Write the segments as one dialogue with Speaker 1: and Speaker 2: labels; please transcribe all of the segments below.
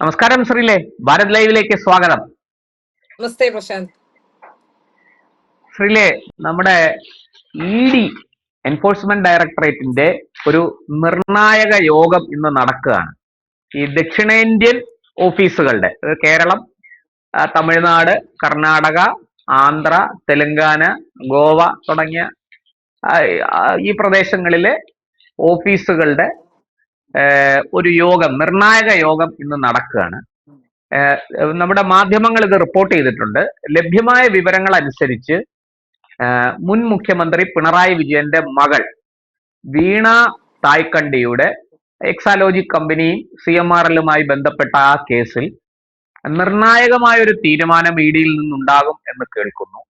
Speaker 1: നമസ്കാരം ശ്രീലേ, ഭാരത് ലൈവിലേക്ക് സ്വാഗതം.
Speaker 2: നമസ്തേ പ്രശാന്ത്.
Speaker 1: ശ്രീലേ, നമ്മുടെ ഇ.ഡി. എൻഫോഴ്സ്മെന്റ് ഡയറക്ടറേറ്റിന്റെ ഒരു നിർണായക യോഗം ഇന്ന് നടക്കുകയാണ്. ഈ ദക്ഷിണേന്ത്യൻ ഓഫീസുകളുടെ കേരളം, തമിഴ്നാട്, കർണാടക, ആന്ധ്ര, തെലങ്കാന, ഗോവ തുടങ്ങിയ ഈ പ്രദേശങ്ങളിലെ ഓഫീസുകളുടെ ഒരു യോഗം, നിർണായക യോഗം ഇന്ന് നടക്കുകയാണ്. നമ്മുടെ മാധ്യമങ്ങൾ ഇത് റിപ്പോർട്ട് ചെയ്തിട്ടുണ്ട്. ലഭ്യമായ വിവരങ്ങൾ അനുസരിച്ച് മുൻ മുഖ്യമന്ത്രി പിണറായി വിജയന്റെ മകൾ വീണ തായ്ക്കണ്ടിയുടെ എക്സാലോജിക് കമ്പനിയും CMRL-മായി ബന്ധപ്പെട്ട ആ കേസിൽ നിർണായകമായ ഒരു തീരുമാനം ഇ.ഡിയിൽ നിന്നുണ്ടാകും എന്ന് കേൾക്കുന്നു.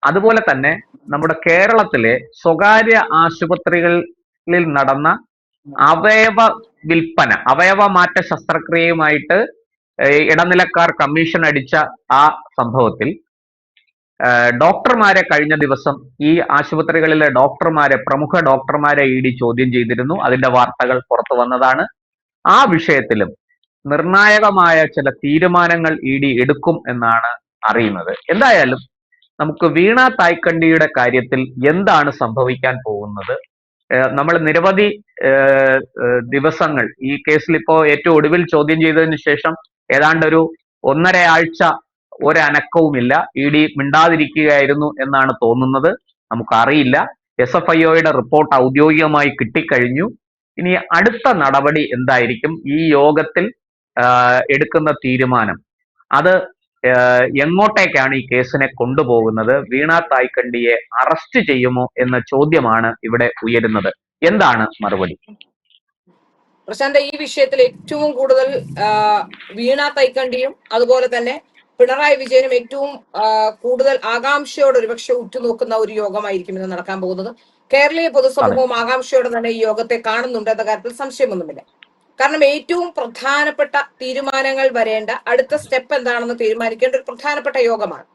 Speaker 1: അതുപോലെ തന്നെ നമ്മുടെ കേരളത്തിലെ സ്വകാര്യ ആശുപത്രികളിൽ നടന്ന അവയവ വിൽപ്പന, അവയവ മാറ്റ ശസ്ത്രക്രിയയുമായിട്ട് ഇടനിലക്കാർ കമ്മീഷൻ അടിച്ച ആ സംഭവത്തിൽ ഡോക്ടർമാരെ കഴിഞ്ഞ ദിവസം ഈ ആശുപത്രികളിലെ ഡോക്ടർമാരെ, പ്രമുഖ ഡോക്ടർമാരെ ഇ.ഡി ചോദ്യം ചെയ്തിരുന്നു. അതിന്റെ വാർത്തകൾ പുറത്തു വന്നതാണ്. ആ വിഷയത്തിലും നിർണായകമായ ചില തീരുമാനങ്ങൾ ഇ.ഡി എടുക്കും എന്നാണ് അറിയുന്നത്. എന്തായാലും നമുക്ക് വീണ തായ്ക്കണ്ടിയുടെ കാര്യത്തിൽ എന്താണ് സംഭവിക്കാൻ പോകുന്നത്, നമ്മൾ നിരവധി ദിവസങ്ങൾ ഈ കേസിൽ ഇപ്പോൾ ഏറ്റവും ഒടുവിൽ ചോദ്യം ചെയ്തതിനു ശേഷം ഏതാണ്ട് ഒരു 1.5 ആഴ്ച ഒരനക്കവുമില്ല. ഇ.ഡി മിണ്ടാതിരിക്കുകയായിരുന്നു എന്നാണ് തോന്നുന്നത്. നമുക്കറിയില്ല. SFIOയുടെ റിപ്പോർട്ട് ഔദ്യോഗികമായി കിട്ടിക്കഴിഞ്ഞു. ഇനി അടുത്ത നടപടി എന്തായിരിക്കും, ഈ യോഗത്തിൽ എടുക്കുന്ന തീരുമാനം, അത് എങ്ങോട്ടേക്കാണ് ഈ കേസിനെ കൊണ്ടുപോകുന്നത്, വീണ തായ്ക്കണ്ടിയെ അറസ്റ്റ് ചെയ്യുമോ എന്ന ചോദ്യമാണ് ഇവിടെ ഉയരുന്നത്. എന്താണ് മറുപടി?
Speaker 2: പ്രശാന്ത്, ഈ വിഷയത്തിൽ ഏറ്റവും കൂടുതൽ വീണ തായ്ക്കണ്ടിയും അതുപോലെ തന്നെ പിണറായി വിജയനും ഏറ്റവും കൂടുതൽ ആകാംക്ഷയോടെ ഒരുപക്ഷെ ഉറ്റുനോക്കുന്ന ഒരു യോഗമായിരിക്കും ഇന്ന് നടക്കാൻ പോകുന്നത്. കേരളീയ പൊതുസമൂഹവും ആകാംക്ഷയോടെ തന്നെ ഈ യോഗത്തെ കാണുന്നുണ്ട് എന്ന കാര്യത്തിൽ സംശയമൊന്നുമില്ല. കാരണം ഏറ്റവും പ്രധാനപ്പെട്ട തീരുമാനങ്ങൾ വരേണ്ട അടുത്ത സ്റ്റെപ്പ് എന്താണെന്ന് തീരുമാനിക്കേണ്ട ഒരു പ്രധാനപ്പെട്ട യോഗമാണ്.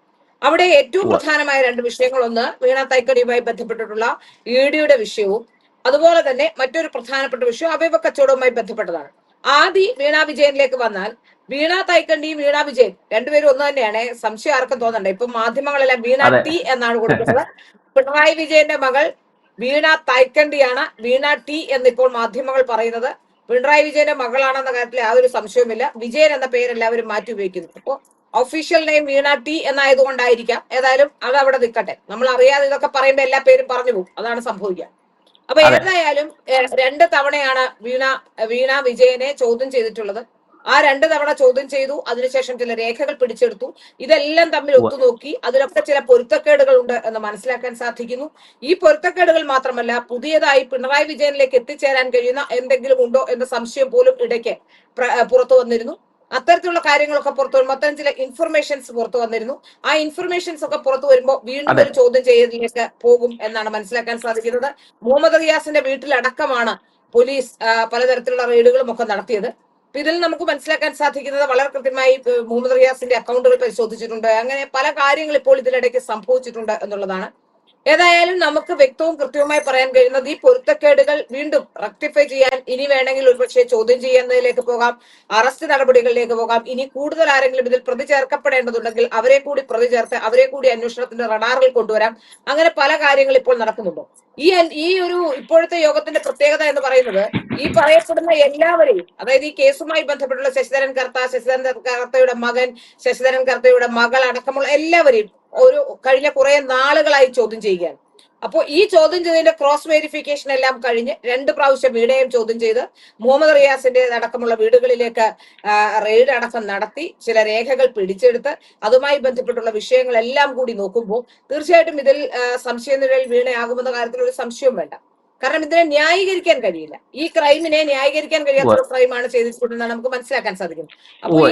Speaker 2: അവിടെ ഏറ്റവും പ്രധാനമായ 2 വിഷയങ്ങൾ, ഒന്ന് വീണ തായ്ക്കണ്ടിയുമായി ബന്ധപ്പെട്ടിട്ടുള്ള ഇ.ഡിയുടെ വിഷയവും അതുപോലെ തന്നെ മറ്റൊരു പ്രധാനപ്പെട്ട വിഷയം അവയവ കച്ചവടവുമായി ബന്ധപ്പെട്ടതാണ്. ആദ്യം വീണ വിജയനിലേക്ക് വന്നാൽ, വീണ തായ്ക്കണ്ടിയും വീണ വിജയൻ രണ്ടുപേരും ഒന്ന് തന്നെയാണ്. സംശയം ആർക്കും തോന്നണ്ട. ഇപ്പൊ മാധ്യമങ്ങളെല്ലാം വീണ ടി എന്നാണ് കൊടുക്കുന്നത്. പിണറായി വിജയന്റെ മകൾ വീണ തായ്ക്കണ്ടിയാണ്, വീണ ടി എന്നിപ്പോൾ മാധ്യമങ്ങൾ പറയുന്നത്. പിണറായി വിജയന്റെ മകളാണെന്ന കാര്യത്തിൽ യാതൊരു സംശയവുമില്ല. വിജയൻ എന്ന പേര് എല്ലാവരും മാറ്റി ഉപയോഗിക്കുന്നു. അപ്പോ ഒഫീഷ്യൽ നെയിം വീണ ടി എന്നായതുകൊണ്ടായിരിക്കാം. ഏതായാലും അത് അവിടെ നിൽക്കട്ടെ. നമ്മൾ അറിയാതെ ഇതൊക്കെ പറയുമ്പോൾ എല്ലാ പേരും പറഞ്ഞു പോകും. അതാണ് സംഭവിക്കുക. അപ്പൊ ഏതായാലും 2 തവണയാണ് വീണ വിജയനെ ചോദ്യം ചെയ്തിട്ടുള്ളത്. ആ 2 തവണ ചോദ്യം ചെയ്തു. അതിനുശേഷം ചില രേഖകൾ പിടിച്ചെടുത്തു. ഇതെല്ലാം തമ്മിൽ ഒത്തുനോക്കി. അതിലൊക്കെ ചില പൊരുത്തക്കേടുകൾ ഉണ്ട് എന്ന് മനസ്സിലാക്കാൻ സാധിക്കുന്നു. ഈ പൊരുത്തക്കേടുകൾ മാത്രമല്ല, പുതിയതായി പിണറായി വിജയനിലേക്ക് എത്തിച്ചേരാൻ കഴിയുന്ന എന്തെങ്കിലും ഉണ്ടോ എന്ന സംശയം പോലും ഇടയ്ക്ക് പുറത്തു വന്നിരുന്നു. അത്തരത്തിലുള്ള കാര്യങ്ങളൊക്കെ പുറത്തു വരുമ്പോൾ അത്തരം ചില ഇൻഫർമേഷൻസ് പുറത്തു വന്നിരുന്നു. ആ ഇൻഫർമേഷൻസ് ഒക്കെ പുറത്തു വരുമ്പോൾ വീണ്ടും ഒരു ചോദ്യം ചെയ്യലിലേക്ക് പോകും എന്നാണ് മനസ്സിലാക്കാൻ സാധിക്കുന്നത്. മുഹമ്മദ് റിയാസിന്റെ വീട്ടിലടക്കമാണ് പോലീസ് പലതരത്തിലുള്ള റെയ്ഡുകളും ഒക്കെ നടത്തിയത്. ഇതിൽ നമുക്ക് മനസ്സിലാക്കാൻ സാധിക്കുന്നത് വളരെ കൃത്യമായി മുഹമ്മദ് റിയാസിന്റെ അക്കൗണ്ടുകൾ പരിശോധിച്ചിട്ടുണ്ട്. അങ്ങനെ പല കാര്യങ്ങൾ ഇപ്പോൾ ഇതിനിടയ്ക്ക് സംഭവിച്ചിട്ടുണ്ട് എന്നുള്ളതാണ്. ഏതായാലും നമുക്ക് വ്യക്തവും കൃത്യവുമായി പറയാൻ കഴിയുന്നത്, ഈ പൊരുത്തക്കേടുകൾ വീണ്ടും റെക്ടിഫൈ ചെയ്യാൻ ഇനി വേണമെങ്കിൽ ഒരുപക്ഷെ ചോദ്യം ചെയ്യുന്നതിലേക്ക് പോകാം, അറസ്റ്റ് നടപടികളിലേക്ക് പോകാം. ഇനി കൂടുതൽ ആരെങ്കിലും ഇതിൽ പ്രതി ചേർക്കപ്പെടേണ്ടതുണ്ടെങ്കിൽ അവരെ കൂടി പ്രതി ചേർത്ത് അവരെ കൂടി അന്വേഷണത്തിന്റെ റഡാറിൽ കൊണ്ടുവരാം. അങ്ങനെ പല കാര്യങ്ങൾ ഇപ്പോൾ നടക്കുന്നുണ്ടോ. ഈ ഒരു ഇപ്പോഴത്തെ യോഗത്തിന്റെ പ്രത്യേകത എന്ന് പറയുന്നത്, ഈ പറയപ്പെടുന്ന എല്ലാവരെയും, അതായത് ഈ കേസുമായി ബന്ധപ്പെട്ടുള്ള ശശിധരൻ കർത്തയുടെ മകൻ, ശശിധരൻ കർത്തയുടെ മകൾ അടക്കമുള്ള എല്ലാവരെയും ഒരു കഴിഞ്ഞ കുറെ നാളുകളായി ചോദ്യം ചെയ്യുകയാണ്. അപ്പോൾ ഈ ചോദ്യം ചെയ്തതിന്റെ ക്രോസ് വെരിഫിക്കേഷൻ എല്ലാം കഴിഞ്ഞ് 2 പ്രാവശ്യം വീണയും ചോദ്യം ചെയ്ത് മുഹമ്മദ് റിയാസിന്റെ അടക്കമുള്ള വീടുകളിലേക്ക് റെയ്ഡ് അടക്കം നടത്തി ചില രേഖകൾ പിടിച്ചെടുത്ത് അതുമായി ബന്ധപ്പെട്ടുള്ള വിഷയങ്ങളെല്ലാം കൂടി നോക്കുമ്പോൾ തീർച്ചയായിട്ടും ഇതിൽ സംശയനിഴൽ വീണയാകുമെന്ന കാര്യത്തിൽ ഒരു സംശയവും വേണ്ട. കാരണം ഇതിനെ ന്യായീകരിക്കാൻ കഴിയില്ല. ഈ ക്രൈമിനെ ന്യായീകരിക്കാൻ കഴിയാത്ത ഒരു ക്രൈമാണ് ചെയ്തിട്ടുണ്ടെന്നാണ് നമുക്ക് മനസ്സിലാക്കാൻ സാധിക്കുന്നത്. അപ്പോൾ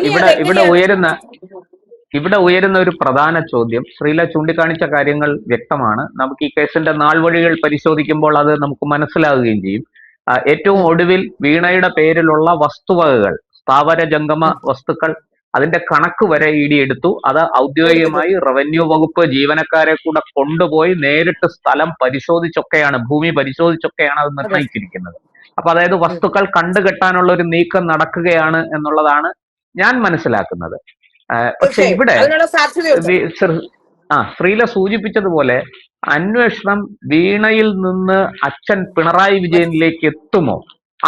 Speaker 1: ഇവിടെ ഉയരുന്ന ഒരു പ്രധാന ചോദ്യം, ശ്രീല ചൂണ്ടിക്കാണിച്ച കാര്യങ്ങൾ വ്യക്തമാണ്. നമുക്ക് ഈ കേസിന്റെ നാൾവഴികൾ പരിശോധിക്കുമ്പോൾ അത് നമുക്ക് മനസ്സിലാകുകയും ചെയ്യും. ഏറ്റവും ഒടുവിൽ വീണയുടെ പേരിലുള്ള വസ്തുവകകൾ, സ്ഥാവര ജംഗമ വസ്തുക്കൾ, അതിന്റെ കണക്ക് വരെ ഇ.ഡി എടുത്തു. അത് ഔദ്യോഗികമായി റവന്യൂ വകുപ്പ് ജീവനക്കാരെ കൂടെ കൊണ്ടുപോയി നേരിട്ട് സ്ഥലം പരിശോധിച്ചൊക്കെയാണ്, ഭൂമി പരിശോധിച്ചൊക്കെയാണ് അത് നിർണ്ണയിച്ചിരിക്കുന്നത്. അപ്പൊ അതായത് വസ്തുക്കൾ കണ്ടുകെട്ടാനുള്ള ഒരു നീക്കം നടക്കുകയാണ് എന്നുള്ളതാണ് ഞാൻ മനസ്സിലാക്കുന്നത്. പക്ഷെ
Speaker 2: തീർച്ചയായും
Speaker 1: ഇവിടെ
Speaker 2: അതിനുള്ള സാധ്യതയുണ്ട്.
Speaker 1: ശ്രീല സൂചിപ്പിച്ചതുപോലെ അന്വേഷണം വീണയിൽ നിന്ന് അച്ഛൻ പിണറായി വിജയനിലേക്ക് എത്തുമോ?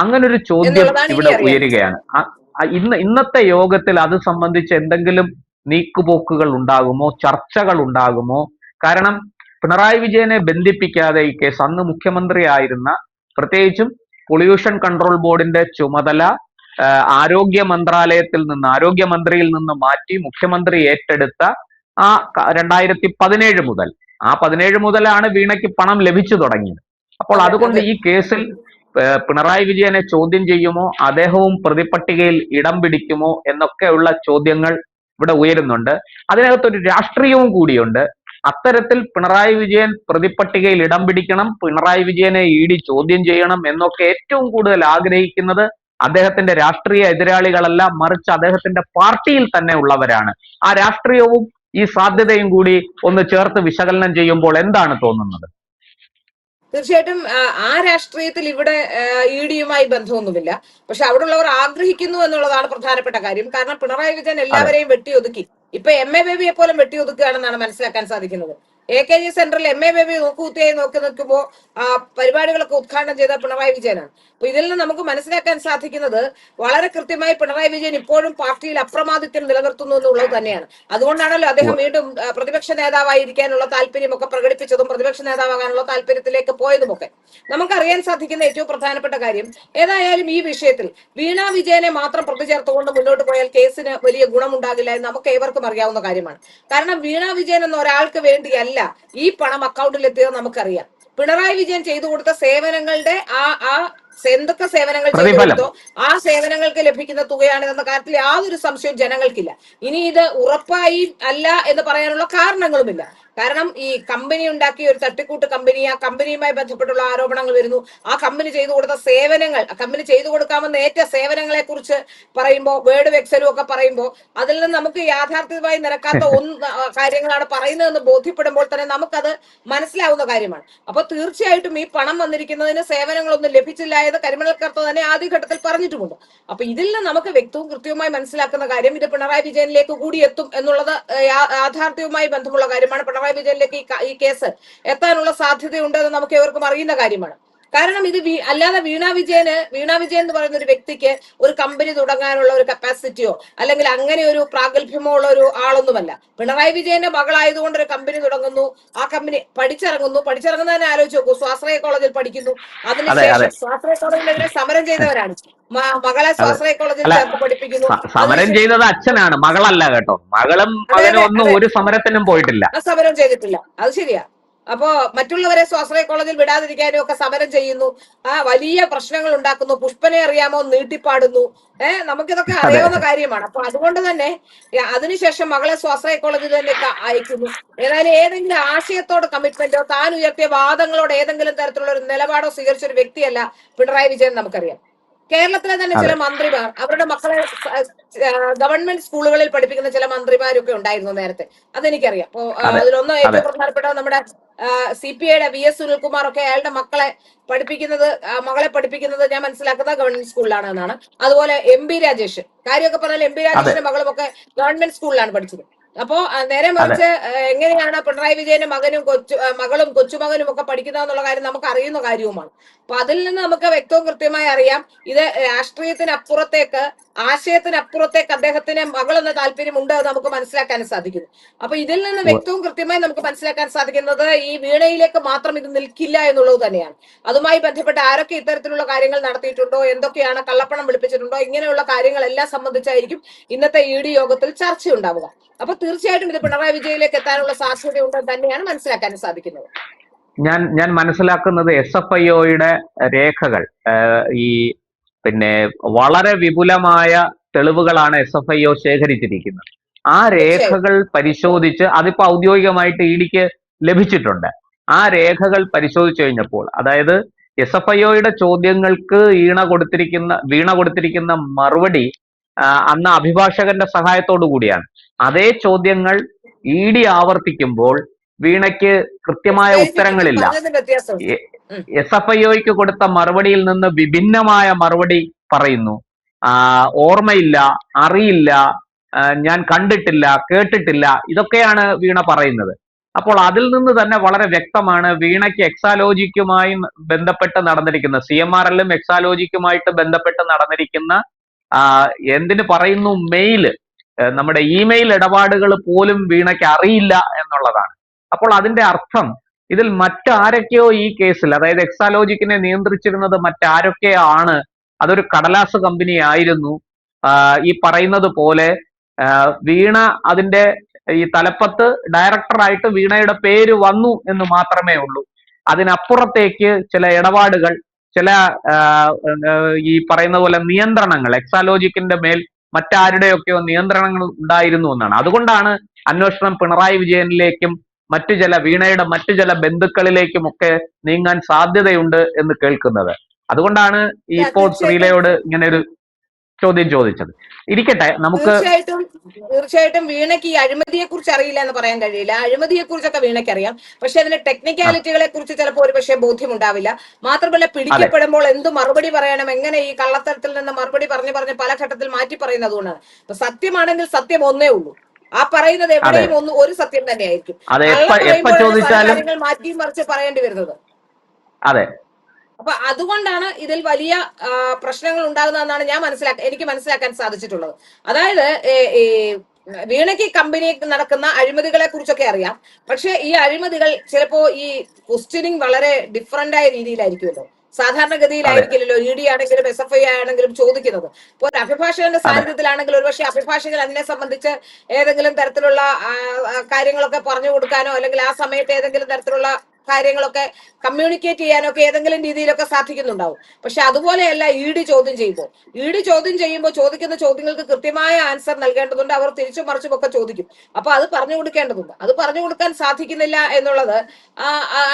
Speaker 1: അങ്ങനൊരു ചോദ്യം
Speaker 2: എന്നുള്ളതാണ് ഇനി
Speaker 1: ഇവിടെ
Speaker 2: അറിയേണ്ടത്.
Speaker 1: ഉയരുകയാണ്. ഇന്നത്തെ യോഗത്തിൽ അത് സംബന്ധിച്ച് എന്തെങ്കിലും നീക്കുപോക്കുകൾ ഉണ്ടാകുമോ, ചർച്ചകൾ ഉണ്ടാകുമോ? കാരണം പിണറായി വിജയനെ ബന്ധിപ്പിക്കാതെ ഈ കേസ് അന്ന് മുഖ്യമന്ത്രി ആയിരുന്ന, പ്രത്യേകിച്ചും പൊല്യൂഷൻ കൺട്രോൾ ബോർഡിന്റെ ചുമതല ആരോഗ്യ മന്ത്രിയിൽ നിന്ന് മാറ്റി മുഖ്യമന്ത്രി ഏറ്റെടുത്ത ആ 2017 മുതൽ, ആ 17 മുതലാണ് വീണയ്ക്ക് പണം ലഭിച്ചു തുടങ്ങിയത്. അപ്പോൾ അതുകൊണ്ട് ഈ കേസിൽ പിണറായി വിജയനെ ചോദ്യം ചെയ്യുമോ, അദ്ദേഹവും പ്രതിപട്ടികയിൽ ഇടം പിടിക്കുമോ എന്നൊക്കെയുള്ള ചോദ്യങ്ങൾ ഇവിടെ ഉയരുന്നുണ്ട്. അതിനകത്തൊരു രാഷ്ട്രീയവും കൂടിയുണ്ട്. അത്തരത്തിൽ പിണറായി വിജയൻ പ്രതിപട്ടികയിൽ ഇടം പിടിക്കണം, പിണറായി വിജയനെ ഇ ചോദ്യം ചെയ്യണം എന്നൊക്കെ ഏറ്റവും കൂടുതൽ ആഗ്രഹിക്കുന്നത് അദ്ദേഹത്തിന്റെ രാഷ്ട്രീയ എതിരാളികളല്ല, മറിച്ച് അദ്ദേഹത്തിന്റെ പാർട്ടിയിൽ തന്നെ ഉള്ളവരാണ്. ആ രാഷ്ട്രീയവും ഈ സാധ്യതയും കൂടി ഒന്ന് ചേർത്ത് വിശകലനം ചെയ്യുമ്പോൾ എന്താണ് തോന്നുന്നത്?
Speaker 2: തീർച്ചയായിട്ടും ആ രാഷ്ട്രീയത്തിൽ ഇവിടെ ഇ ഡിയുമായി ബന്ധമൊന്നുമില്ല. പക്ഷെ അവിടെ ഉള്ളവർ ആഗ്രഹിക്കുന്നു എന്നുള്ളതാണ് പ്രധാനപ്പെട്ട കാര്യം. കാരണം പിണറായി വിജയൻ എല്ലാവരെയും വെട്ടിയൊതുക്കി. ഇപ്പൊ എം എ ബേബിയെ പോലും വെട്ടിയൊതുക്കുകയാണെന്നാണ് മനസ്സിലാക്കാൻ സാധിക്കുന്നത്. AKG സെന്ററിൽ എം എ ബേബി നോക്കുകുത്തിയായി നോക്കി നിൽക്കുമ്പോൾ പരിപാടികളൊക്കെ ഉദ്ഘാടനം ചെയ്ത പിണറായി വിജയനാണ്. അപ്പൊ ഇതിൽ നിന്ന് നമുക്ക് മനസ്സിലാക്കാൻ സാധിക്കുന്നത് വളരെ കൃത്യമായി പിണറായി വിജയൻ ഇപ്പോഴും പാർട്ടിയിൽ അപ്രമാദിത്യം നിലനിർത്തുന്നു എന്നുള്ളത് തന്നെയാണ്. അതുകൊണ്ടാണല്ലോ അദ്ദേഹം വീണ്ടും പ്രതിപക്ഷ നേതാവായിരിക്കാനുള്ള താല്പര്യമൊക്കെ പ്രകടിപ്പിച്ചതും പ്രതിപക്ഷ നേതാവാകാനുള്ള താല്പര്യത്തിലേക്ക് പോയതുമൊക്കെ. നമുക്കറിയാൻ സാധിക്കുന്ന ഏറ്റവും പ്രധാനപ്പെട്ട കാര്യം, ഏതായാലും ഈ വിഷയത്തിൽ വീണ വിജയനെ മാത്രം പ്രതി ചേർത്തുകൊണ്ട് മുന്നോട്ട് പോയാൽ കേസിന് വലിയ ഗുണമുണ്ടാകില്ല എന്ന് നമുക്ക് ഏവർക്കും അറിയാവുന്ന കാര്യമാണ്. കാരണം വീണ വിജയൻ എന്ന ഒരാൾക്ക് വേണ്ടിയല്ല ഈ പണം അക്കൗണ്ടിൽ എത്തിയത് നമുക്കറിയാം. പിണറായി വിജയൻ ചെയ്തു കൊടുത്ത സേവനങ്ങളുടെ എന്തൊക്കെ സേവനങ്ങൾ ചെയ്തു കൊടുത്തോ ആ സേവനങ്ങൾക്ക് ലഭിക്കുന്ന തുകയാണിതെന്ന കാര്യത്തിൽ യാതൊരു സംശയവും ജനങ്ങൾക്കില്ല. ഇനി ഇത് ഉറപ്പായി അല്ല എന്ന് പറയാനുള്ള കാരണങ്ങളുമില്ല. കാരണം ഈ കമ്പനി ഉണ്ടാക്കിയ ഒരു തട്ടിക്കൂട്ട് കമ്പനി, ആ കമ്പനിയുമായി ബന്ധപ്പെട്ടുള്ള ആരോപണങ്ങൾ വരുന്നു. ആ കമ്പനി ചെയ്തു കൊടുത്ത സേവനങ്ങൾ, ആ കമ്പനി ചെയ്തു കൊടുക്കാമെന്ന് ഏറ്റ സേവനങ്ങളെ കുറിച്ച് പറയുമ്പോൾ, വേർഡും എക്സലും ഒക്കെ പറയുമ്പോൾ അതിൽ നിന്ന് നമുക്ക് യാഥാർത്ഥ്യമായി നിരക്കാത്ത കാര്യങ്ങളാണ് പറയുന്നതെന്ന് ബോധ്യപ്പെടുമ്പോൾ തന്നെ നമുക്കത് മനസ്സിലാവുന്ന കാര്യമാണ്. അപ്പൊ തീർച്ചയായിട്ടും ഈ പണം വന്നിരിക്കുന്നതിന് സേവനങ്ങളൊന്നും ലഭിച്ചില്ല എന്ന് കരിമണൽ കർത്ത തന്നെ ആദ്യഘട്ടത്തിൽ പറഞ്ഞിട്ടുമുണ്ട്. അപ്പൊ ഇതിൽ നിന്ന് നമുക്ക് വ്യക്തവും കൃത്യവുമായി മനസ്സിലാക്കുന്ന കാര്യം, ഇത് പിണറായി വിജയനിലേക്ക് കൂടി എത്തും എന്നുള്ളത് യാഥാർത്ഥ്യവുമായി ബന്ധമുള്ള കാര്യമാണ്. പിണറായി വിജയനിലേക്ക് ഈ കേസ് എത്താനുള്ള സാധ്യതയുണ്ട് എന്ന് നമുക്ക് ഏവർക്കും അറിയുന്ന കാര്യമാണ്. കാരണം ഇത് അല്ലാതെ വീണ വിജയൻ എന്ന് പറയുന്ന ഒരു വ്യക്തിക്ക് ഒരു കമ്പനി തുടങ്ങാനുള്ള ഒരു കപ്പാസിറ്റിയോ അല്ലെങ്കിൽ അങ്ങനെ ഒരു പ്രാഗൽഭ്യമോ ഉള്ള ഒരു ആളൊന്നുമല്ല. പിണറായി വിജയന്റെ മകളായതുകൊണ്ട് ഒരു കമ്പനി തുടങ്ങുന്നു, ആ കമ്പനി പഠിച്ചിറങ്ങുന്നതിനെ ആലോചിച്ച് നോക്കൂ. സ്വാശ്രയ കോളേജിൽ പഠിക്കുന്നു, അതിനുശേഷം സ്വാശ്രയ കോളേജിനെതിരെ സമരം ചെയ്തവരാണ്. മകളെ സ്വാശ്രയ കോളേജിൽ ചേർത്ത് പഠിപ്പിക്കുന്നു.
Speaker 1: സമരം ചെയ്തത് അച്ഛനാണ്, മകളല്ല കേട്ടോ. മകളും മകനും ഒന്നും ഒരു സമരത്തിനും പോയിട്ടില്ല,
Speaker 2: സമരം ചെയ്തിട്ടില്ല. അത് ശരിയാ. അപ്പോ മറ്റുള്ളവരെ സ്വാശ്രയ കോളേജിൽ വിടാതിരിക്കാനും ഒക്കെ സമരം ചെയ്യുന്നു, വലിയ പ്രശ്നങ്ങൾ ഉണ്ടാക്കുന്നു. പുഷ്പനെ അറിയാമോ നീട്ടിപ്പാടുന്നു. നമുക്കിതൊക്കെ അറിയാവുന്ന കാര്യമാണ്. അപ്പൊ അതുകൊണ്ട് തന്നെ അതിനുശേഷം മകളെ സ്വാശ്രയ കോളേജിൽ തന്നെ അയക്കുന്നു. ഏതായാലും ഏതെങ്കിലും ആശയത്തോട് കമ്മിറ്റ്മെന്റോ താൻ ഉയർത്തിയ വാദങ്ങളോട് ഏതെങ്കിലും തരത്തിലുള്ള ഒരു നിലപാടോ സ്വീകരിച്ച ഒരു വ്യക്തിയല്ല പിണറായി വിജയൻ. നമുക്കറിയാം കേരളത്തിലെ തന്നെ ചില മന്ത്രിമാർ അവരുടെ മക്കളെ ഗവൺമെന്റ് സ്കൂളുകളിൽ പഠിപ്പിക്കുന്ന ചില മന്ത്രിമാരൊക്കെ ഉണ്ടായിരുന്നു നേരത്തെ, അതെനിക്കറിയാം. അപ്പോ അതിലൊന്ന് ഏറ്റവും പ്രധാനപ്പെട്ട നമ്മുടെ CPIയുടെ VS സുനിൽകുമാർ ഒക്കെ അയാളുടെ മകളെ പഠിപ്പിക്കുന്നത് ഞാൻ മനസ്സിലാക്കുന്നത് ഗവൺമെന്റ് സ്കൂളിലാണ് എന്നാണ്. അതുപോലെ MP രാജേഷ്, കാര്യമൊക്കെ പറഞ്ഞാൽ MP രാജേഷിന്റെ മകളും ഒക്കെ ഗവൺമെന്റ് സ്കൂളിലാണ് പഠിച്ചത്. അപ്പോ നേരെ മറിച്ച് എങ്ങനെയാണ് പിണറായി വിജയന്റെ മകളും കൊച്ചുമകനും ഒക്കെ പഠിക്കുന്നതെന്നുള്ള കാര്യം നമുക്ക് അറിയുന്ന കാര്യവുമാണ്. അപ്പൊ അതിൽ നിന്ന് നമുക്ക് വ്യക്തവും കൃത്യമായി അറിയാം, ഇത് രാഷ്ട്രീയത്തിനപ്പുറത്തേക്ക്, ആശയത്തിനപ്പുറത്തേക്ക് അദ്ദേഹത്തിന് മകൾ എന്ന താല്പര്യമുണ്ട് എന്ന് നമുക്ക് മനസ്സിലാക്കാൻ സാധിക്കുന്നു. അപ്പൊ ഇതിൽ നിന്ന് വ്യക്തവും കൃത്യമായി നമുക്ക് മനസ്സിലാക്കാൻ സാധിക്കുന്നത് ഈ വീണയിലേക്ക് മാത്രം ഇത് നിൽക്കില്ല എന്നുള്ളത് തന്നെയാണ്. അതുമായി ബന്ധപ്പെട്ട് ആരൊക്കെ ഇത്തരത്തിലുള്ള കാര്യങ്ങൾ നടത്തിയിട്ടുണ്ടോ, എന്തൊക്കെയാണ് കള്ളപ്പണം വിളിപ്പിച്ചിട്ടുണ്ടോ, ഇങ്ങനെയുള്ള കാര്യങ്ങളെല്ലാം സംബന്ധിച്ചായിരിക്കും ഇന്നത്തെ ED യോഗത്തിൽ ചർച്ചയുണ്ടാവുക. അപ്പൊ തീർച്ചയായിട്ടും ഇത് പിണറായി വിജയനിലേക്ക് എത്താനുള്ള സാധ്യതയുണ്ടെന്ന് തന്നെയാണ് മനസ്സിലാക്കാൻ സാധിക്കുന്നത്.
Speaker 1: ഞാൻ മനസ്സിലാക്കുന്നത് SFIOയുടെ രേഖകൾ, ഈ വളരെ വിപുലമായ തെളിവുകളാണ് SFIO ശേഖരിച്ചിരിക്കുന്നത്. ആ രേഖകൾ പരിശോധിച്ച്, അതിപ്പോ ഔദ്യോഗികമായിട്ട് EDക്ക് ലഭിച്ചിട്ടുണ്ട്. ആ രേഖകൾ പരിശോധിച്ചു കഴിഞ്ഞപ്പോൾ, അതായത് SFIOയുടെ ചോദ്യങ്ങൾക്ക് വീണ കൊടുത്തിരിക്കുന്ന മറുപടി അന്ന് അഭിഭാഷകന്റെ സഹായത്തോടു കൂടിയാണ്. അതേ ചോദ്യങ്ങൾ ED ആവർത്തിക്കുമ്പോൾ വീണയ്ക്ക് കൃത്യമായ ഉത്തരങ്ങളില്ല. SFIOയ്ക്ക് കൊടുത്ത മറുപടിയിൽ നിന്ന് വിഭിന്നമായ മറുപടി പറയുന്നു. ഓർമ്മയില്ല, അറിയില്ല, ഞാൻ കണ്ടിട്ടില്ല, കേട്ടിട്ടില്ല, ഇതൊക്കെയാണ് വീണ പറയുന്നത്. അപ്പോൾ അതിൽ നിന്ന് തന്നെ വളരെ വ്യക്തമാണ് വീണയ്ക്ക് എക്സാലോജിക്കുമായി ബന്ധപ്പെട്ട് നടന്നിരിക്കുന്ന CMRL-ഉം എക്സാലോജിക്കുമായിട്ട് ബന്ധപ്പെട്ട് നടന്നിരിക്കുന്ന എന്തിനു പറയുന്നു മെയില്, നമ്മുടെ ഇമെയിൽ ഇടപാടുകൾ പോലും വീണയ്ക്ക് അറിയില്ല എന്നുള്ളതാണ്. അപ്പോൾ അതിന്റെ അർത്ഥം ഇതിൽ മറ്റാരൊക്കെയോ ഈ കേസിൽ, അതായത് എക്സാലോജിക്കിനെ നിയന്ത്രിച്ചിരുന്നത് മറ്റാരൊക്കെയാണ്, അതൊരു കടലാസ് കമ്പനി ആയിരുന്നു. ഈ പറയുന്നത് പോലെ വീണ അതിന്റെ ഈ തലപ്പത്ത് ഡയറക്ടറായിട്ട് വീണയുടെ പേര് വന്നു എന്ന് മാത്രമേ ഉള്ളൂ. അതിനപ്പുറത്തേക്ക് ചില ഇടപാടുകൾ, ചില ഈ പറയുന്ന പോലെ നിയന്ത്രണങ്ങൾ, എക്സാലോജിക്കിന്റെ മേൽ മറ്റാരുടെയൊക്കെയോ നിയന്ത്രണങ്ങൾ ഉണ്ടായിരുന്നു എന്നാണ്. അതുകൊണ്ടാണ് അന്വേഷണം പിണറായി വിജയനിലേക്കും വീണയുടെ മറ്റു ചില ബന്ധുക്കളിലേക്കും ഒക്കെ നീങ്ങാൻ സാധ്യതയുണ്ട് എന്ന് കേൾക്കുന്നത്. അതുകൊണ്ടാണ് ഈ ഇപ്പോൾ ശ്രീലയോട് ഇങ്ങനെ ഒരു ചോദ്യം ചോദിച്ചത്. ഇരിക്കട്ടെ, നമുക്ക്
Speaker 2: തീർച്ചയായിട്ടും വീണയ്ക്ക് ഈ അഴിമതിയെ കുറിച്ച് അറിയില്ല എന്ന് പറയാൻ കഴിയില്ല. അഴിമതിയെ കുറിച്ചൊക്കെ വീണയ്ക്ക് അറിയാം, പക്ഷെ അതിന്റെ ടെക്നിക്കാലിറ്റികളെ കുറിച്ച് ചിലപ്പോൾ ഒരു പക്ഷേ ബോധ്യമുണ്ടാവില്ല. മാത്രമല്ല പിടിക്കപ്പെടുമ്പോൾ എന്ത് മറുപടി പറയണം, എങ്ങനെ ഈ കള്ളത്തരത്തിൽ നിന്ന് മറുപടി പറഞ്ഞ് പല ഘട്ടത്തിൽ മാറ്റി പറയുന്നത് കൊണ്ടാണ്. ഇപ്പൊ സത്യമാണെങ്കിൽ സത്യം ഒന്നേ ഉള്ളൂ, ആ പറയുന്നത് എവിടെയും ഒരു സത്യം തന്നെയായിരിക്കും. കാര്യങ്ങൾ മാറ്റിയും മറിച്ച് പറയേണ്ടി വരുന്നത്.
Speaker 1: അതെ,
Speaker 2: അപ്പൊ അതുകൊണ്ടാണ് ഇതിൽ വലിയ പ്രശ്നങ്ങൾ ഉണ്ടാകുന്നതെന്നാണ് എനിക്ക് മനസ്സിലാക്കാൻ സാധിച്ചിട്ടുള്ളത്. അതായത് വീണയ്ക്ക് കമ്പനി നടക്കുന്ന അഴിമതികളെ കുറിച്ചൊക്കെ അറിയാം, പക്ഷെ ഈ അഴിമതികൾ ചിലപ്പോ ഈ ക്വസ്റ്റ്യനിങ് വളരെ ഡിഫറന്റ് ആയ രീതിയിലായിരിക്കുമല്ലോ. സാധാരണഗതിയിലായിരിക്കില്ലല്ലോ ED ആണെങ്കിലും SFI ആണെങ്കിലും ചോദിക്കുന്നത്. ഇപ്പോൾ ഒരു അഭിഭാഷകന്റെ സാന്നിധ്യത്തിലാണെങ്കിൽ ഒരുപക്ഷെ അഭിഭാഷകൻ അതിനെ സംബന്ധിച്ച് ഏതെങ്കിലും തരത്തിലുള്ള കാര്യങ്ങളൊക്കെ പറഞ്ഞു കൊടുക്കാനോ അല്ലെങ്കിൽ ആ സമയത്ത് ഏതെങ്കിലും തരത്തിലുള്ള കാര്യങ്ങളൊക്കെ കമ്മ്യൂണിക്കേറ്റ് ചെയ്യാനൊക്കെ ഏതെങ്കിലും രീതിയിലൊക്കെ സാധിക്കുന്നുണ്ടാവും. പക്ഷെ അതുപോലെയല്ല ED ചോദ്യം ചെയ്യുമ്പോൾ ചോദിക്കുന്ന ചോദ്യങ്ങൾക്ക് കൃത്യമായ ആൻസർ നൽകേണ്ടതുണ്ട്. അവർ തിരിച്ചും മറിച്ചും ഒക്കെ ചോദിക്കും. അപ്പൊ അത് പറഞ്ഞു കൊടുക്കേണ്ടതുണ്ട്. അത് പറഞ്ഞു കൊടുക്കാൻ സാധിക്കുന്നില്ല എന്നുള്ളത്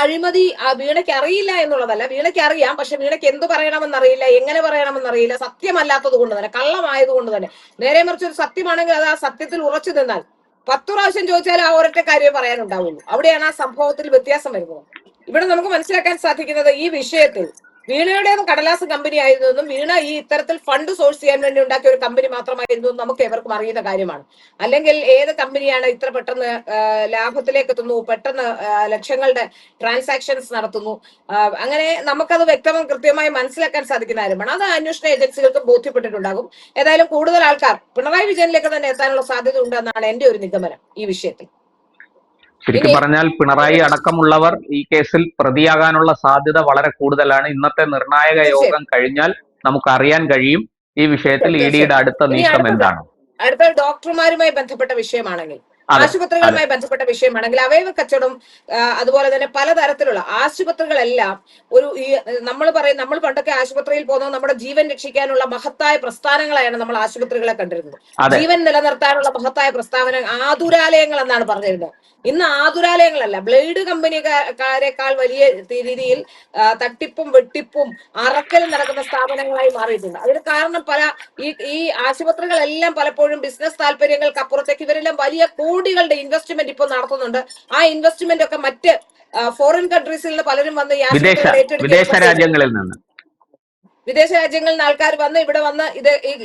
Speaker 2: അഴിമതി വീണയ്ക്ക് അറിയില്ല എന്നുള്ളതല്ല. വീണയ്ക്ക് അറിയാം, പക്ഷെ വീണയ്ക്ക് എന്ത് പറയണമെന്നറിയില്ല, എങ്ങനെ പറയണമെന്നറിയില്ല. സത്യമല്ലാത്തത് കൊണ്ട് തന്നെ, കള്ളമായതുകൊണ്ട് തന്നെ. നേരെ മറിച്ച് ഒരു സത്യമാണെങ്കിൽ അത് ആ സത്യത്തിൽ ഉറച്ചു നിന്നാൽ 10 പ്രാവശ്യം ചോദിച്ചാൽ ആ ഒരൊറ്റ കാര്യം പറയാനുണ്ടാവുള്ളൂ. അവിടെയാണ് ആ സംഭവത്തിൽ വ്യത്യാസം വരുന്നത്. ഇവിടെ നമുക്ക് മനസ്സിലാക്കാൻ സാധിക്കുന്നത് ഈ വിഷയത്തിൽ വീണയുടെ കടലാസ് കമ്പനി ആയിരുന്നെന്നും വീണ ഈ ഇത്തരത്തിൽ ഫണ്ട് സോഴ്സ് ചെയ്യാൻ വേണ്ടി ഉണ്ടാക്കിയ ഒരു കമ്പനി മാത്രമായിരുന്നു നമുക്ക് എവർക്കും അറിയുന്ന കാര്യമാണ്. അല്ലെങ്കിൽ ഏത് കമ്പനിയാണ് ഇത്ര പെട്ടെന്ന് ലാഭത്തിലേക്ക് എത്തുന്നു, പെട്ടെന്ന് ലക്ഷങ്ങളുടെ ട്രാൻസാക്ഷൻസ് നടത്തുന്നു, അങ്ങനെ നമുക്കത് കൃത്യമായി മനസ്സിലാക്കാൻ സാധിക്കുന്ന കാര്യമാണ്. അത് അന്വേഷണ ഏജൻസികൾക്ക് ബോധ്യപ്പെട്ടിട്ടുണ്ടാകും. ഏതായാലും കൂടുതൽ ആൾക്കാർ പിണറായി വിജയനിലേക്ക് തന്നെ എത്താനുള്ള സാധ്യത ഉണ്ടെന്നാണ് എന്റെ ഒരു നിഗമനം ഈ വിഷയത്തിൽ.
Speaker 1: ശരിക്കും പറഞ്ഞാൽ പിണറായി അടക്കമുള്ളവർ ഈ കേസിൽ പ്രതിയാകാനുള്ള സാധ്യത വളരെ കൂടുതലാണ്. ഇന്നത്തെ നിർണായക യോഗം കഴിഞ്ഞാൽ നമുക്ക് അറിയാൻ കഴിയും ഈ വിഷയത്തിൽ EDയുടെ അടുത്ത നീക്കം എന്താണ്.
Speaker 2: അടുത്ത ഡോക്ടർമാരുമായി ബന്ധപ്പെട്ട വിഷയമാണെങ്കിൽ, ആശുപത്രികളുമായി ബന്ധപ്പെട്ട വിഷയമാണെങ്കിൽ അവയവ കച്ചവടം, അതുപോലെ തന്നെ പലതരത്തിലുള്ള ആശുപത്രികളെല്ലാം നമ്മൾ പണ്ടൊക്കെ ആശുപത്രിയിൽ പോകുന്നത് നമ്മുടെ ജീവൻ രക്ഷിക്കാനുള്ള മഹത്തായ പ്രസ്ഥാനങ്ങളായാണ് നമ്മൾ ആശുപത്രികളെ കണ്ടിരുന്നത്. ജീവൻ നിലനിർത്താനുള്ള മഹത്തായ പ്രസ്ഥാന ആതുരാലയങ്ങൾ എന്നാണ് പറഞ്ഞിരുന്നത്. ഇന്ന് ആതുരാലയങ്ങളല്ല, ബ്ലേഡ് കമ്പനിക്കാരെക്കാൾ വലിയ രീതിയിൽ തട്ടിപ്പും വെട്ടിപ്പും അറക്കലും നടക്കുന്ന സ്ഥാപനങ്ങളായി മാറിയിട്ടുണ്ട്. അതിന് കാരണം ഈ ആശുപത്രികളെല്ലാം പലപ്പോഴും ബിസിനസ് താല്പര്യങ്ങൾക്ക് അപ്പുറത്തേക്ക് ഇവരെല്ലാം വലിയ കോടികളുടെ ഇൻവെസ്റ്റ്മെന്റ് ഇപ്പോൾ നടത്തുന്നുണ്ട്. ആ ഇൻവെസ്റ്റ്മെന്റ് ഒക്കെ മറ്റ് ഫോറിൻ കൺട്രീസിൽ നിന്ന് പലരും വന്ന് ഈ ആശുപത്രികൾ ഏറ്റെടുക്കും. വിദേശ രാജ്യങ്ങളിൽ നിന്ന് ആൾക്കാർ വന്ന് ഇവിടെ വന്ന്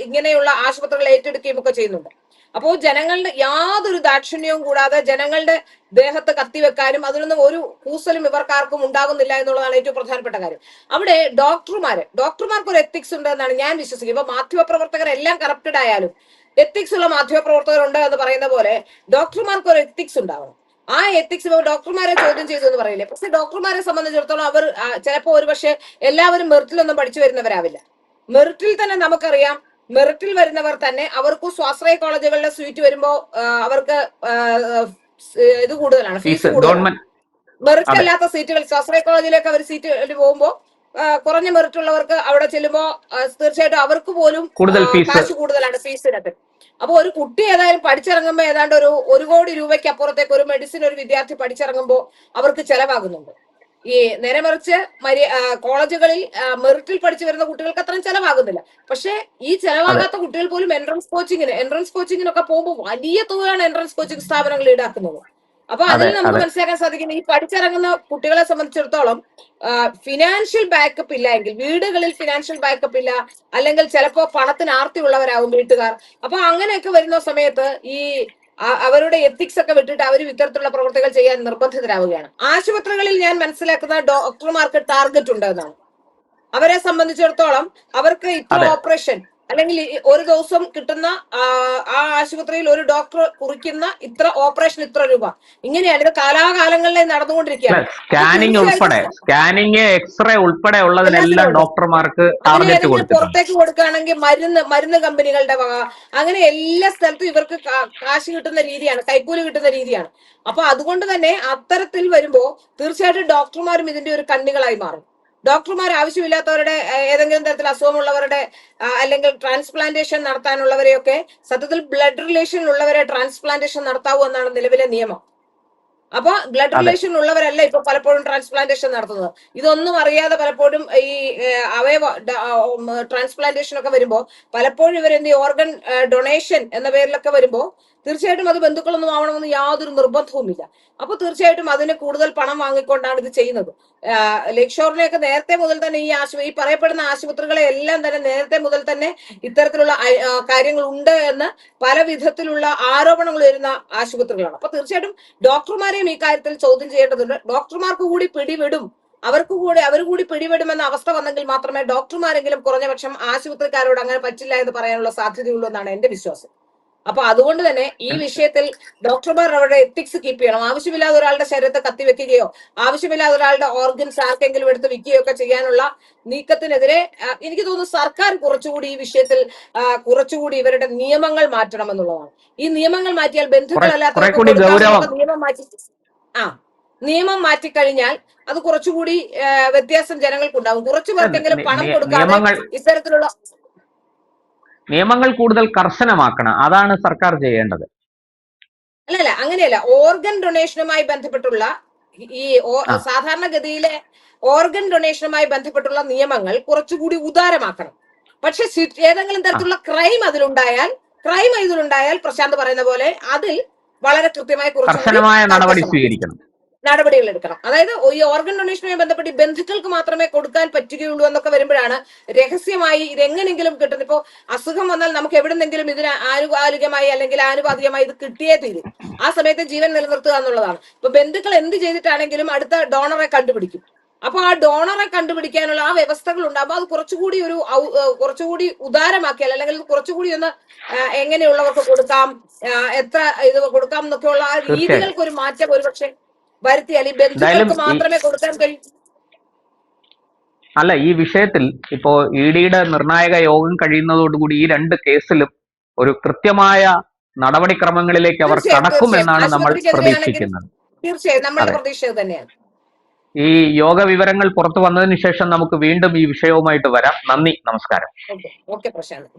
Speaker 2: ഇങ്ങനെയുള്ള ആശുപത്രികൾ ഏറ്റെടുക്കുകയും ഒക്കെ ചെയ്യുന്നുണ്ട്. അപ്പോൾ ജനങ്ങളുടെ യാതൊരു ദാക്ഷിണ്യവും കൂടാതെ ജനങ്ങളുടെ ദേഹത്ത് കത്തിവെക്കാനും അതിനൊന്നും ഒരു കൂസലും ഇവർക്കാർക്കും ഉണ്ടാകുന്നില്ല എന്നുള്ളതാണ് ഏറ്റവും പ്രധാനപ്പെട്ട കാര്യം. അവിടെ ഡോക്ടർമാർക്ക് ഒരു എത്തിക്സ് ഉണ്ട് എന്നാണ് ഞാൻ വിശ്വസിക്കുന്നത്. ഇപ്പൊ മാധ്യമപ്രവർത്തകരെല്ലാം കറപ്റ്റഡ് ആയാലും എത്തിക്സ് ഉള്ള മാധ്യമപ്രവർത്തകരുണ്ട് എന്ന് പറയുന്ന പോലെ ഡോക്ടർമാർക്ക് ഒരു എത്തിക്സ് ഉണ്ടാവണം. ആ എത്തിക്സ് ഡോക്ടർമാരെ ചോദ്യം ചെയ്തു എന്ന് പറയില്ലേ. പക്ഷെ ഡോക്ടർമാരെ സംബന്ധിച്ചിടത്തോളം അവർ ചിലപ്പോൾ ഒരുപക്ഷെ എല്ലാവരും മെറിറ്റിലൊന്നും പഠിച്ചു വരുന്നവരാവില്ല. മെറിറ്റിൽ തന്നെ നമുക്കറിയാം, മെറിറ്റിൽ വരുന്നവർ തന്നെ അവർക്ക് സ്വാശ്രയ കോളേജുകളിലെ സീറ്റ് വരുമ്പോ അവർക്ക് ഇത് കൂടുതലാണ്, ഫീസ് കൂടുതലാണ്. മെറിറ്റ് അല്ലാത്ത സീറ്റുകൾ സ്വാശ്രയ കോളേജിലേക്ക് അവർ സീറ്റ് പോകുമ്പോൾ കുറഞ്ഞ മെറിറ്റ് ഉള്ളവർക്ക് അവിടെ ചെല്ലുമ്പോ തീർച്ചയായിട്ടും അവർക്ക് പോലും കാശ് കൂടുതലാണ് ഫീസിനകത്ത്. അപ്പൊ ഒരു കുട്ടി ഏതായാലും പഠിച്ചിറങ്ങുമ്പോൾ ഏതാണ്ട് ഒരു 1 കോടി രൂപയ്ക്ക് അപ്പുറത്തേക്ക് ഒരു മെഡിസിൻ ഒരു വിദ്യാർത്ഥി പഠിച്ചിറങ്ങുമ്പോൾ അവർക്ക് ചെലവാകുന്നുണ്ട്. ഈ നേരെ മറിച്ച് കോളേജുകളിൽ മെറിറ്റിൽ പഠിച്ചു വരുന്ന കുട്ടികൾക്ക് അത്രയും ചെലവാകുന്നില്ല. പക്ഷെ ഈ ചെലവാകാത്ത കുട്ടികൾ പോലും എൻട്രൻസ് കോച്ചിങ്ങിനൊക്കെ പോകുമ്പോൾ വലിയ തുകയാണ് എൻട്രൻസ് കോച്ചിങ് സ്ഥാപനങ്ങൾ ഈടാക്കുന്നത്. അപ്പൊ അതിൽ
Speaker 1: അതെ
Speaker 2: നമുക്ക്
Speaker 1: അതെ
Speaker 2: മനസ്സിലാക്കാൻ സാധിക്കുന്നത് ഈ പഠിച്ചിറങ്ങുന്ന കുട്ടികളെ സംബന്ധിച്ചിടത്തോളം ഫിനാൻഷ്യൽ ബാക്കപ്പ് ഇല്ല എങ്കിൽ, വീടുകളിൽ ഫിനാൻഷ്യൽ ബാക്കപ്പ് ഇല്ല, അല്ലെങ്കിൽ ചിലപ്പോ പണത്തിന് ആർത്തിയുള്ളവരാകും വീട്ടുകാർ. അപ്പൊ അങ്ങനെയൊക്കെ വരുന്ന സമയത്ത് ഈ അവരുടെ എത്തിക്സ് ഒക്കെ വിട്ടിട്ട് അവർ ഇത്തരത്തിലുള്ള പ്രവർത്തികൾ ചെയ്യാൻ നിർബന്ധിതരാവുകയാണ്. ആശുപത്രികളിൽ ഞാൻ മനസ്സിലാക്കുന്ന ഡോക്ടർമാർക്ക് ടാർഗറ്റ് ഉണ്ട് എന്നാണ്. അവരെ സംബന്ധിച്ചിടത്തോളം അവർക്ക് ഇത്ര
Speaker 1: അതെ
Speaker 2: ഓപ്പറേഷൻ, അല്ലെങ്കിൽ ഒരു ദിവസം കിട്ടുന്ന ആ ആശുപത്രിയിൽ ഒരു ഡോക്ടർ കുറിക്കുന്ന ഇത്ര ഓപ്പറേഷൻ ഇത്ര രൂപ, ഇങ്ങനെയാണ് ഇത് കാലാകാലങ്ങളിൽ
Speaker 1: അല്ല,
Speaker 2: നടന്നുകൊണ്ടിരിക്കുകയാണ്. അപ്പൊ
Speaker 1: സ്കാനിങ് ഉൾപ്പെടെ,
Speaker 2: തീർച്ചയായിട്ടും
Speaker 1: സ്കാനിങ് എക്സ്റേ ഉൾപ്പെടെ
Speaker 2: എല്ലാത്തിനും
Speaker 1: ഉള്ളതിനെല്ലാം
Speaker 2: ഉണ്ട്.
Speaker 1: ഡോക്ടർമാർക്ക്
Speaker 2: അതിന്
Speaker 1: ടാർഗറ്റ്
Speaker 2: ഏതെങ്കിലും
Speaker 1: കൊടുത്തിട്ടുണ്ട്.
Speaker 2: പുറത്തേക്ക് കൊടുക്കുകയാണെങ്കിൽ മരുന്ന് കമ്പനികളുടെ വക, അങ്ങനെ എല്ലാ സ്ഥലത്തും ഇവർക്ക് കാശ് കിട്ടുന്ന രീതിയാണ്, കൈക്കൂലി കിട്ടുന്ന രീതിയാണ്. അപ്പൊ അതുകൊണ്ട് തന്നെ അത്തരത്തിൽ വരുമ്പോ തീർച്ചയായിട്ടും ഡോക്ടർമാരും ഇതിന്റെ ഒരു കണ്ണികളായി മാറും. ഡോക്ടർമാർ ആവശ്യമില്ലാത്തവരുടെ, ഏതെങ്കിലും തരത്തിൽ അസുഖമുള്ളവരുടെ, അല്ലെങ്കിൽ ട്രാൻസ്പ്ലാന്റേഷൻ നടത്താനുള്ളവരെയൊക്കെ സത്യത്തിൽ ബ്ലഡ് റിലേഷൻ ഉള്ളവരെ ട്രാൻസ്പ്ലാന്റേഷൻ നടത്താവൂ എന്നാണ് നിലവിലെ നിയമം. അപ്പൊ ബ്ലഡ്
Speaker 1: അതെ
Speaker 2: റിലേഷൻ ഉള്ളവരല്ല ഇപ്പൊ പലപ്പോഴും ട്രാൻസ്പ്ലാന്റേഷൻ നടത്തുന്നത്. ഇതൊന്നും അറിയാതെ പലപ്പോഴും ഈ അവയവ ട്രാൻസ്പ്ലാന്റേഷൻ ഒക്കെ വരുമ്പോ പലപ്പോഴും ഇവരെന്ത് ഓർഗൻ ഡൊണേഷൻ എന്ന പേരിലൊക്കെ വരുമ്പോ തീർച്ചയായിട്ടും അത് ബന്ധുക്കളൊന്നും ആവണമെന്ന് യാതൊരു നിർബന്ധവുമില്ല. അപ്പൊ തീർച്ചയായിട്ടും അതിന് കൂടുതൽ പണം വാങ്ങിക്കൊണ്ടാണ് ഇത് ചെയ്യുന്നത്. ലേക്ക് ഷോറിനെയൊക്കെ നേരത്തെ മുതൽ തന്നെ ഈ പറയപ്പെടുന്ന ആശുപത്രികളെ എല്ലാം തന്നെ നേരത്തെ മുതൽ തന്നെ ഇത്തരത്തിലുള്ള കാര്യങ്ങൾ ഉണ്ട് എന്ന് പല വിധത്തിലുള്ള ആരോപണങ്ങൾ വരുന്ന ആശുപത്രികളാണ്. അപ്പൊ തീർച്ചയായിട്ടും ഡോക്ടർമാരെയും ഈ കാര്യത്തിൽ ചോദ്യം ചെയ്യേണ്ടതുണ്ട്. ഡോക്ടർമാർക്ക് കൂടി പിടിവിടും, അവർ കൂടി പിടിപെടുമെന്ന അവസ്ഥ വന്നെങ്കിൽ മാത്രമേ ഡോക്ടർമാരെങ്കിലും കുറഞ്ഞപക്ഷം ആശുപത്രിക്കാരോട് അങ്ങനെ പറ്റില്ല എന്ന് പറയാനുള്ള സാധ്യതയുള്ളൂ എന്നാണ് എന്റെ വിശ്വാസം. അപ്പൊ അതുകൊണ്ട് തന്നെ ഈ വിഷയത്തിൽ ഡോക്ടർമാർ അവരുടെ എത്തിക്സ് കീപ്പ് ചെയ്യണം. ആവശ്യമില്ലാതെ ഒരാളുടെ ശരീരത്തെ കത്തിവെക്കുകയോ ആവശ്യമില്ലാതെ ഒരാളുടെ ഓർഗൻസ് ആർക്കെങ്കിലും എടുത്ത് വിൽക്കുകയോ ഒക്കെ ചെയ്യാനുള്ള നീക്കത്തിനെതിരെ എനിക്ക് തോന്നുന്നു സർക്കാർ കുറച്ചുകൂടി ഈ വിഷയത്തിൽ കുറച്ചുകൂടി ഇവരുടെ നിയമങ്ങൾ മാറ്റണം എന്നുള്ളതാണ്. ഈ നിയമങ്ങൾ മാറ്റിയാൽ ബന്ധുക്കളല്ലാത്തവർക്ക് കൊടുക്കാവുന്ന നിയമം മാറ്റി നിയമം മാറ്റിക്കഴിഞ്ഞാൽ അത് കുറച്ചുകൂടി വ്യത്യാസം ജനങ്ങൾക്കുണ്ടാവും. കുറച്ചു പേർക്കെങ്കിലും പണം കൊടുക്കാതെ ഇത്തരത്തിലുള്ള
Speaker 1: നിയമങ്ങൾ കൂടുതൽ കർശനമാക്കണം. അതാണ് സർക്കാർ ചെയ്യേണ്ടത്.
Speaker 2: അല്ലല്ല, അങ്ങനെയല്ല. ഓർഗൻ ഡൊണേഷനുമായി ബന്ധപ്പെട്ടുള്ള ഈ സാധാരണഗതിയിലെ ഓർഗൻ ഡൊണേഷനുമായി ബന്ധപ്പെട്ടുള്ള നിയമങ്ങൾ കുറച്ചുകൂടി ഉദാരമാക്കണം. പക്ഷെ ഏതെങ്കിലും തരത്തിലുള്ള ക്രൈം ഇതിലുണ്ടായാൽ പ്രശാന്ത് പറയുന്ന പോലെ അതിൽ വളരെ കൃത്യമായി
Speaker 1: കർശനമായ നടപടി സ്വീകരിക്കണം,
Speaker 2: നടപടികൾ എടുക്കണം. അതായത് ഈ ഓർഗൻ ഡൊണേഷനുമായി ബന്ധപ്പെട്ട് ബന്ധുക്കൾക്ക് മാത്രമേ കൊടുക്കാൻ പറ്റുകയുള്ളൂ എന്നൊക്കെ വരുമ്പോഴാണ് രഹസ്യമായി ഇതെങ്ങനെങ്കിലും കിട്ടുന്നത്. ഇപ്പോ അസുഖം വന്നാൽ നമുക്ക് എവിടെന്നെങ്കിലും ഇതിന് ആനുകാലികമായി അല്ലെങ്കിൽ ആനുപാതികമായി ഇത് കിട്ടിയേ തീരും. ആ സമയത്ത് ജീവൻ നിലനിർത്തുക എന്നുള്ളതാണ്. ഇപ്പൊ ബന്ധുക്കൾ എന്ത് ചെയ്തിട്ടാണെങ്കിലും അടുത്ത ഡോണറെ കണ്ടുപിടിക്കും. അപ്പൊ ആ ഡോണറെ കണ്ടുപിടിക്കാനുള്ള ആ വ്യവസ്ഥകൾ ഉണ്ടാകുമ്പോൾ അത് കുറച്ചുകൂടി ഉദാരമാക്കിയാൽ, അല്ലെങ്കിൽ കുറച്ചുകൂടി ഒന്ന് എങ്ങനെയുള്ളവർക്ക് കൊടുക്കാം, എത്ര ഇത് കൊടുക്കാം എന്നൊക്കെയുള്ള ആ രീതികൾക്ക് ഒരു മാറ്റം ഒരുപക്ഷെ വരുത്തിയാൽ ഈ ബന്ധുക്കൾക്ക് മാത്രമേ കൊടുക്കാൻ കഴിയൂ.
Speaker 1: അല്ല, ഈ വിഷയത്തിൽ ഇപ്പോ ഇഡിയുടെ നിർണായക യോഗം കഴിയുന്നതോടുകൂടി ഈ രണ്ട് കേസിലും ഒരു കൃത്യമായ നടപടിക്രമങ്ങളിലേക്ക് അവർ കടക്കുമെന്നാണ് നമ്മൾ പ്രതീക്ഷിക്കുന്നത്.
Speaker 2: തീർച്ചയായും നമ്മളുടെ പ്രതീക്ഷ തന്നെയാണ്.
Speaker 1: ഈ യോഗ വിവരങ്ങൾ പുറത്തു വന്നതിന് ശേഷം നമുക്ക് വീണ്ടും ഈ വിഷയവുമായിട്ട് വരാം. നന്ദി, നമസ്കാരം.
Speaker 2: ഓക്കെ പ്രശാന്ത്.